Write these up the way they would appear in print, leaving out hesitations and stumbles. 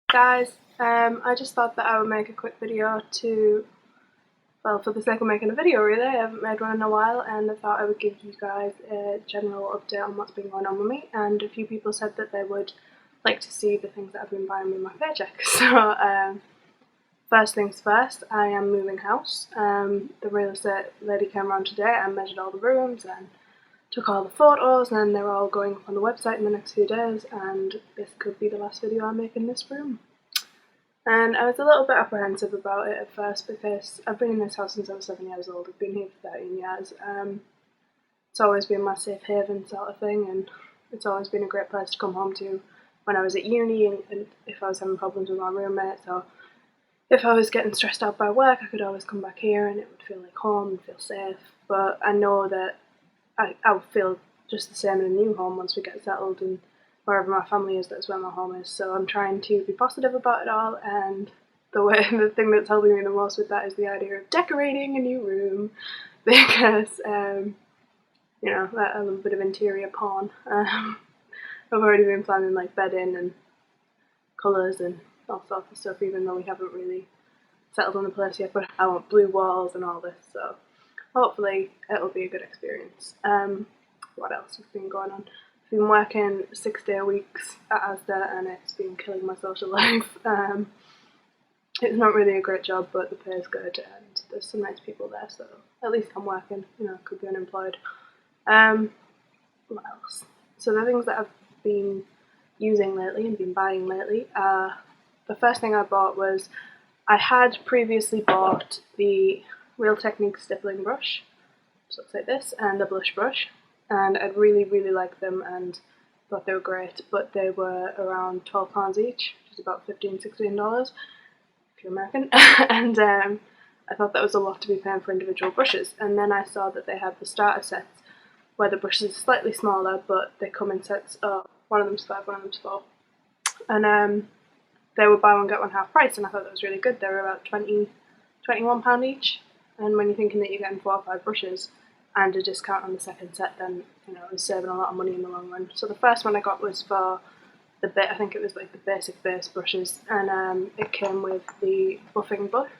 Guys, I just thought that I would make a quick video for the sake of making a video really. I haven't made one in a while and I thought I would give you guys a general update on what's been going on with me, and a few people said that they would like to see the things that I've been buying with my paycheck. So first things first, I am moving house. The real estate lady came around today and measured all the rooms and took all the photos, and they're all going up on the website in the next few days, and this could be the last video I make in this room. And I was a little bit apprehensive about it at first because I've been in this house since I was 7 years old. I've been here for 13 years. It's always been my safe haven sort of thing, and it's always been a great place to come home to when I was at uni, and if I was having problems with my roommates, or if I was getting stressed out by work, I could always come back here and it would feel like home and feel safe. But I know that I'll feel just the same in a new home once we get settled, and wherever my family is, that's where my home is. So I'm trying to be positive about it all, and the thing that's helping me the most with that is the idea of decorating a new room, because you know, a little bit of interior porn. I've already been planning like bedding and colours and all sorts of stuff, even though we haven't really settled on the place yet. But I want blue walls and all this, so hopefully it'll be a good experience. What else has been going on? I've been working 6-day weeks at Asda and it's been killing my social life. It's not really a great job, but the pay is good and there's some nice people there, so at least I'm working. You know, I could be unemployed. What else? So the things that I've been using lately and been buying lately, the first thing I bought was, I had previously bought the Real Techniques stippling brush, so looks like this, and the blush brush, and I'd really liked them and thought they were great, but they were around £12 each, which is about $15–16 if you're American. And I thought that was a lot to be paying for individual brushes, and then I saw that they had the starter sets where the brushes are slightly smaller, but they come in sets of, one of them's 5, one of them's 4, and they were buy one get one half price, and I thought that was really good. They were about £21 each, and when you're thinking that you're getting 4 or 5 brushes and a discount on the second set, then you know, it's saving a lot of money in the long run. So the first one I got was for the bit, I think it was like the basic base brushes, and it came with the buffing brush,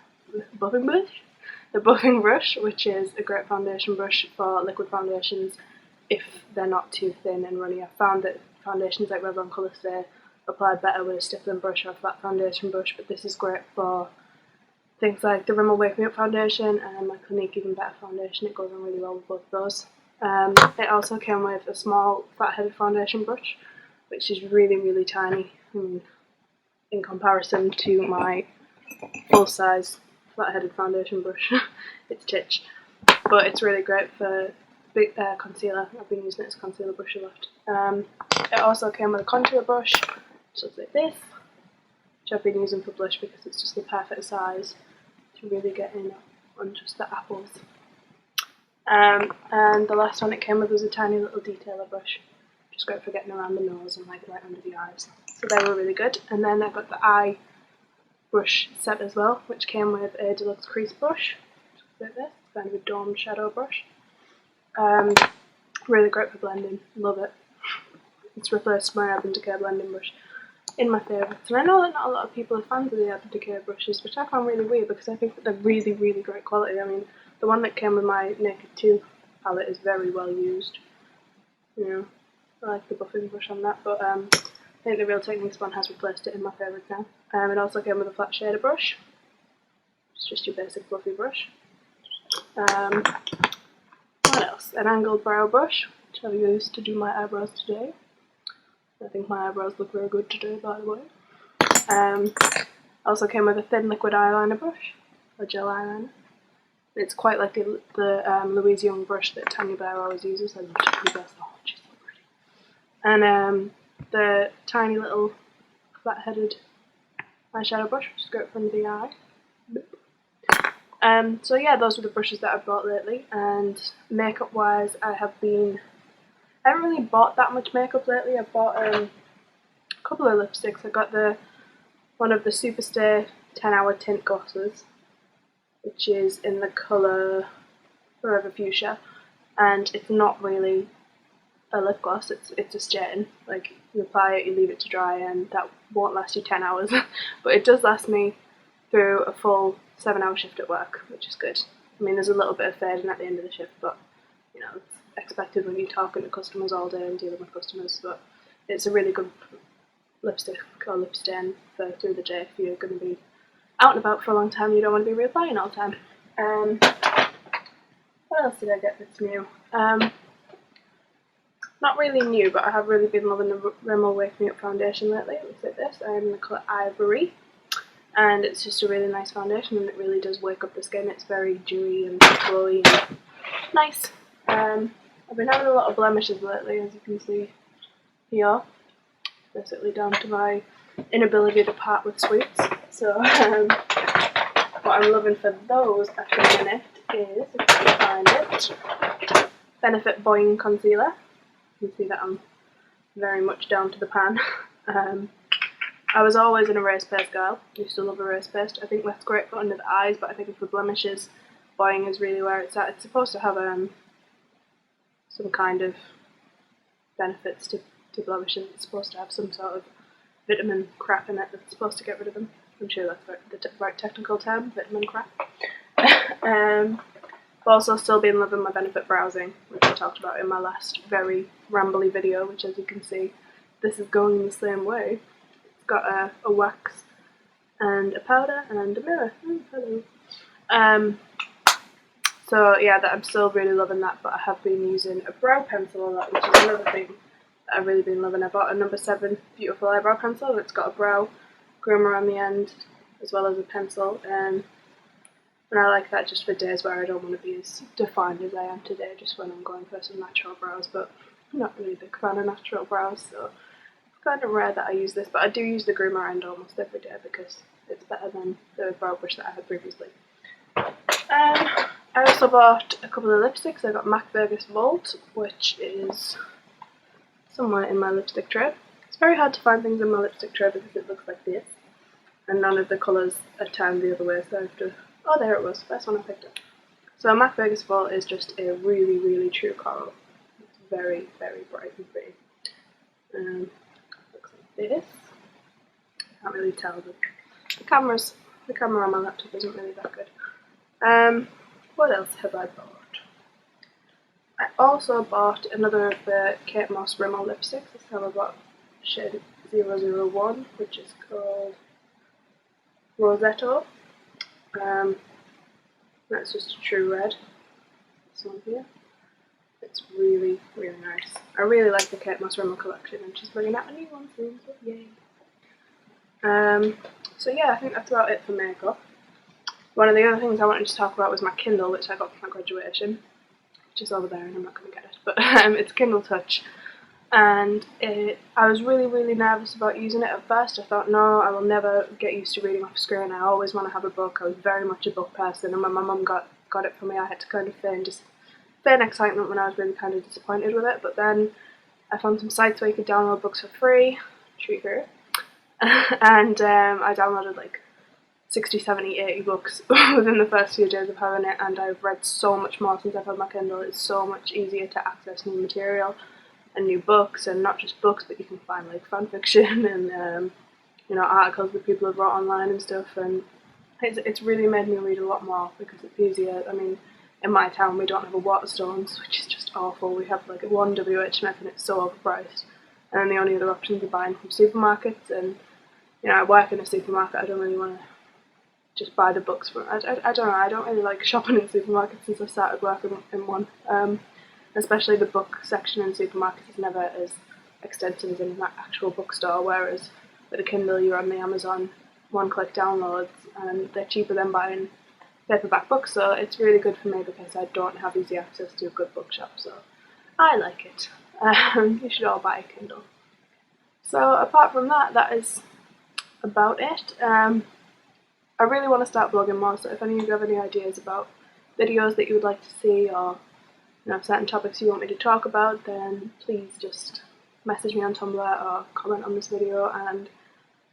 which is a great foundation brush for liquid foundations if they're not too thin and runny. I found that foundations like Revlon Colourstay apply better with a stippling brush or a flat foundation brush, but this is great for things like the Rimmel Wake Me Up foundation and my Clinique Even Better foundation. It goes on really well with both of those. It also came with a small flat-headed foundation brush, which is really tiny in comparison to my full-size flat-headed foundation brush. It's titch, but it's really great for big concealer. I've been using it as a concealer brush a lot. It also came with a contour brush, which looks like this, which I've been using for blush because it's just the perfect size to really get in on just the apples. And the last one it came with was a tiny little detailer brush, just great for getting around the nose and like right under the eyes. So they were really good. And then I got the eye brush set as well, which came with a deluxe crease brush, like this, kind of a domed shadow brush. Really great for blending, love it. It's replaced my Urban Decay blending brush in my favourites, and I know that not a lot of people are fans of the Urban Decay brushes, which I found really weird because I think that they're really great quality. I mean, the one that came with my Naked 2 palette is very well used. You know, I like the buffing brush on that, but I think the Real Techniques one has replaced it in my favourites now. It also came with a flat shader brush. It's just your basic fluffy brush. What else? An angled brow brush, which I've used to do my eyebrows today. I think my eyebrows look very good today, by the way. Also came with a thin liquid eyeliner brush, a gel eyeliner. It's quite like the Louise Young brush that Tanya Blair always uses. I love Tanya Blair, oh, she's so pretty. And the tiny little flat-headed eyeshadow brush, which is great for under the eye. So yeah, those were the brushes that I've bought lately. And makeup wise, I haven't really bought that much makeup lately. I bought a couple of lipsticks. I got one of the Superstay 10-hour tint glosses, which is in the colour Forever Fuchsia, and it's not really a lip gloss, it's a stain. Like, you apply it, you leave it to dry, and that won't last you 10 hours, but it does last me through a full 7-hour shift at work, which is good. I mean, there's a little bit of fading at the end of the shift, but you know, it's expected when you're talking to customers all day and dealing with customers, but it's a really good lipstick or lip stain for through the day if you're going to be out and about for a long time. You don't want to be reapplying all the time. What else did I get that's new? Not really new, but I have really been loving the Rimmel Wake Me Up foundation lately. It looks like this. I'm in the colour Ivory, and it's just a really nice foundation, and it really does wake up the skin. It's very dewy and glowy and nice. I've been having a lot of blemishes lately, as you can see here, basically down to my inability to part with sweets. So what I'm loving for those at the minute is, if I can find it, Benefit Boing Concealer. You can see that I'm very much down to the pan. I was always an erase paste girl. Used to love erase paste. I think that's great for under the eyes, but I think for blemishes, Boing is really where it's at. It's supposed to have some kind of benefits to blemishes. It's supposed to have some sort of vitamin crap in it that's supposed to get rid of them. I'm sure that's the right technical term, vitamin crap. I've also still been loving my Benefit Browsing, which I talked about in my last very rambly video, which, as you can see, this is going the same way. It's got a wax and a powder and a mirror. Hello. So yeah, I'm still really loving that, but I have been using a brow pencil a lot, which is another thing that I've really been loving. I bought a number 7 Beautiful Eyebrow Pencil, and it's got a brow groomer on the end, as well as a pencil, and I like that just for days where I don't want to be as defined as I am today, just when I'm going for some natural brows, but I'm not really a big fan of natural brows, so it's kind of rare that I use this, but I do use the groomer end almost every day because it's better than the brow brush that I had previously. I also bought a couple of lipsticks. I got MAC Vegas Volt, which is somewhere in my lipstick tray. It's very hard to find things in my lipstick tray because it looks like this, and none of the colours are turned the other way, so I have to... Oh, there it was. First one I picked up. So MAC Vegas Volt is just a really, really true coral. It's very, very bright and pretty. Looks like this. Can't really tell, but the camera on my laptop isn't really that good. What else have I bought? I also bought another of the Kate Moss Rimmel lipsticks. This time I bought shade 001, which is called Rosetto. That's just a true red. This one here. It's really, really nice. I really like the Kate Moss Rimmel collection, and she's bringing out a new one soon, so yay. So yeah, I think that's about it for makeup. One of the other things I wanted to talk about was my Kindle, which I got for my graduation, which is over there, and I'm not going to get it, but it's Kindle Touch. And I was really, really nervous about using it at first. I thought, no, I will never get used to reading off screen. I always want to have a book. I was very much a book person, and when my mum got it for me, I had to kind of feign excitement when I was really kind of disappointed with it. But then I found some sites where you could download books for free, treat her, and I downloaded like 60, 70, 80 books within the first few days of having it, and I've read so much more since I've had my Kindle. It's so much easier to access new material and new books, and not just books, but you can find like fan fiction and articles that people have wrote online and stuff, and it's really made me read a lot more because it's easier. I mean, in my town we don't have a Waterstones, which is just awful. We have like one WH Smith and it's so overpriced, and then the only other options are buying from supermarkets, and I work in a supermarket. I don't really want to just buy the books from. I don't know. I don't really like shopping in supermarkets since I started working in one. Especially the book section in supermarkets is never as extensive as in an actual bookstore, whereas with a Kindle you're on the Amazon one-click downloads and they're cheaper than buying paperback books, so it's really good for me because I don't have easy access to a good bookshop, so I like it. You should all buy a Kindle. So apart from that, that is about it. I really want to start blogging more, so if any of you have any ideas about videos that you would like to see, or certain topics you want me to talk about, then please just message me on Tumblr or comment on this video and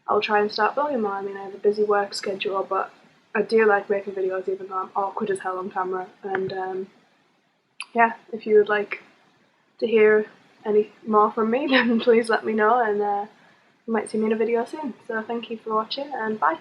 I'll try and start blogging more. I mean, I have a busy work schedule, but I do like making videos even though I'm awkward as hell on camera, and yeah, if you would like to hear any more from me, then please let me know, and you might see me in a video soon. So thank you for watching and bye!